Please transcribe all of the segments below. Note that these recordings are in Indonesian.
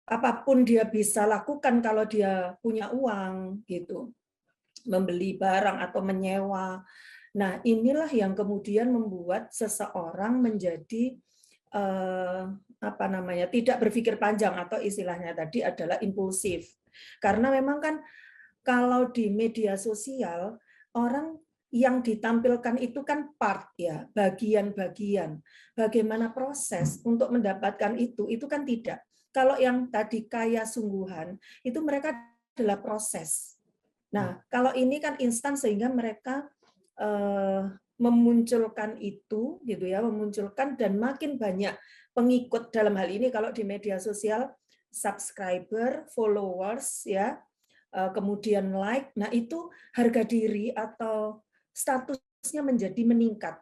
apapun dia bisa lakukan kalau dia punya uang gitu, membeli barang atau menyewa. Nah, inilah yang kemudian membuat seseorang menjadi tidak berpikir panjang, atau istilahnya tadi adalah impulsif. Karena memang kan kalau di media sosial orang yang ditampilkan itu kan part ya, bagian-bagian. Bagaimana proses untuk mendapatkan itu kan tidak. Kalau yang tadi kaya sungguhan, itu mereka adalah proses. Nah, kalau ini kan instan sehingga mereka memunculkan itu gitu ya, memunculkan dan makin banyak pengikut dalam hal ini kalau di media sosial, subscriber, followers ya, kemudian like. Nah, itu harga diri atau statusnya menjadi meningkat.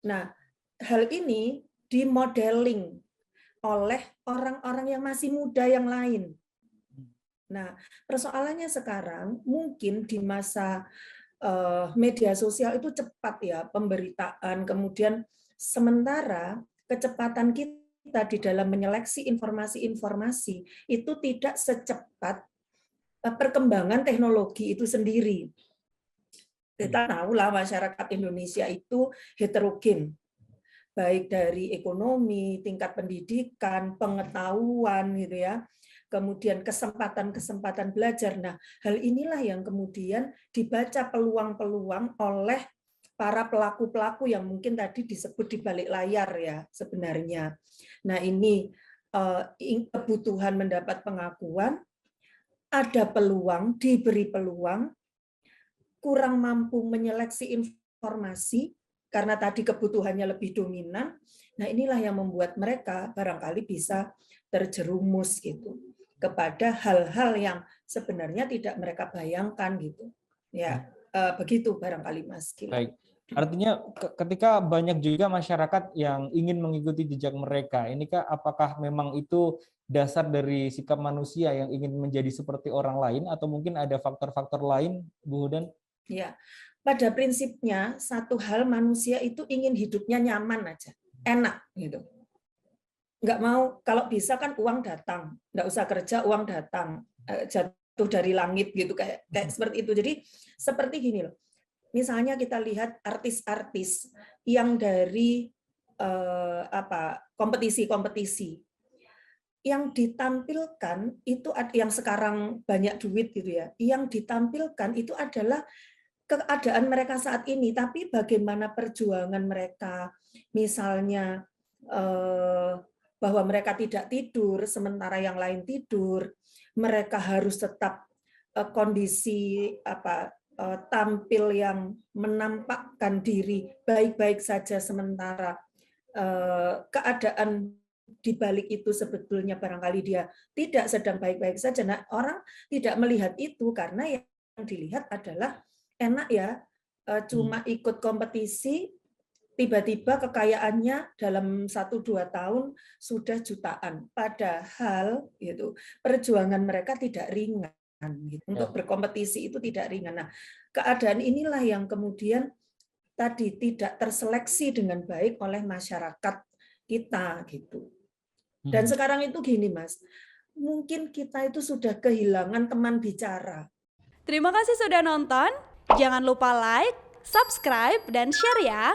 Nah, hal ini dimodeling oleh orang-orang yang masih muda yang lain. Nah, persoalannya sekarang mungkin di masa media sosial itu cepat ya pemberitaan, kemudian sementara kecepatan kita di dalam menyeleksi informasi-informasi itu tidak secepat perkembangan teknologi itu sendiri. Kita tahulah masyarakat Indonesia itu heterogen, baik dari ekonomi, tingkat pendidikan, pengetahuan gitu ya, kemudian kesempatan-kesempatan belajar. Nah, hal inilah yang kemudian dibaca peluang-peluang oleh para pelaku-pelaku yang mungkin tadi disebut di balik layar ya sebenarnya. Nah, ini kebutuhan mendapat pengakuan, ada peluang, diberi peluang, kurang mampu menyeleksi informasi karena tadi kebutuhannya lebih dominan. Nah, inilah yang membuat mereka barangkali bisa terjerumus gitu kepada hal-hal yang sebenarnya tidak mereka bayangkan gitu. Ya, begitu barangkali Mas Gila. Baik. Artinya ketika banyak juga masyarakat yang ingin mengikuti jejak mereka, ini kah apakah memang itu dasar dari sikap manusia yang ingin menjadi seperti orang lain atau mungkin ada faktor-faktor lain, Bu Hudan? Ya, pada prinsipnya satu hal manusia itu ingin hidupnya nyaman aja, enak gitu. Nggak mau, kalau bisa kan uang datang, nggak usah kerja uang datang, jatuh dari langit gitu kayak seperti itu. Jadi seperti gini loh, misalnya kita lihat artis-artis yang dari kompetisi-kompetisi yang ditampilkan itu, yang sekarang banyak duit gitu ya, yang ditampilkan itu adalah keadaan mereka saat ini, tapi bagaimana perjuangan mereka, misalnya bahwa mereka tidak tidur sementara yang lain tidur, mereka harus tetap kondisi tampil yang menampakkan diri baik-baik saja sementara keadaan di balik itu sebetulnya barangkali dia tidak sedang baik-baik saja. Nah, orang tidak melihat itu karena yang dilihat adalah enak ya, cuma ikut kompetisi, tiba-tiba kekayaannya dalam 1-2 tahun sudah jutaan. Padahal gitu, perjuangan mereka tidak ringan. Gitu. Untuk berkompetisi itu tidak ringan. Nah, keadaan inilah yang kemudian tadi tidak terseleksi dengan baik oleh masyarakat kita gitu. Dan sekarang itu gini Mas, mungkin kita itu sudah kehilangan teman bicara. Terima kasih sudah nonton. Jangan lupa like, subscribe, dan share ya.